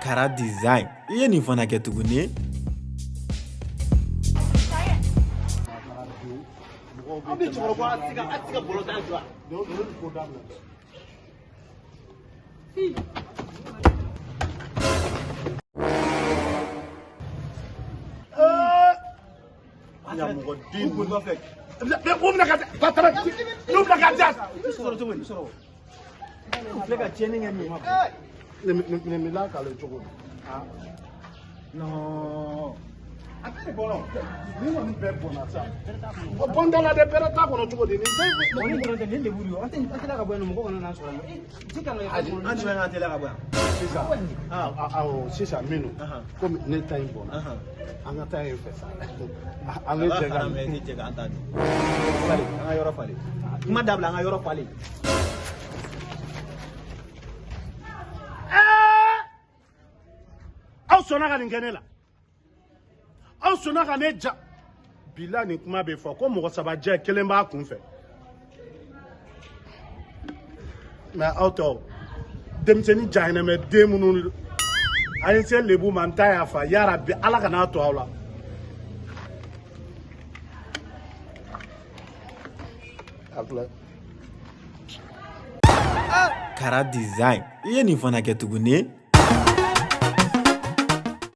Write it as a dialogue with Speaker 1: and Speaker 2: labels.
Speaker 1: Kara design. I ye nin fana kɛ tuguni.
Speaker 2: No. Bondala de berata kono cogo di ni
Speaker 3: Oni ko den de buru ante la ka bɔ no ko na so la ti kan ya
Speaker 1: An jumɛn ka teli ka bɔ yan?
Speaker 2: sisan minnu komi ne ta in bɔnna an ka taa yen fɛ sa an bɛ jɛ ka
Speaker 1: Mɛ cɛ an ta di. Fali, an ka yɔrɔ falen. Kuma dabila an ka yɔrɔ falen.
Speaker 2: aw sɔnna ka nin kɛ ne la aw sɔnna ka ne ja bila nin kuma bɛ fɔ ko mɔgɔ saba jɛ kelen b'a kun fɛ mɛ aw tɔ denmisɛnnin jahinɛmɛ den minnu a ye se lebu ma n ta y'a fa yara bi ala ka n'a to aw la a filɛ
Speaker 1: Kara design. I ye nin fana kɛ tuguni.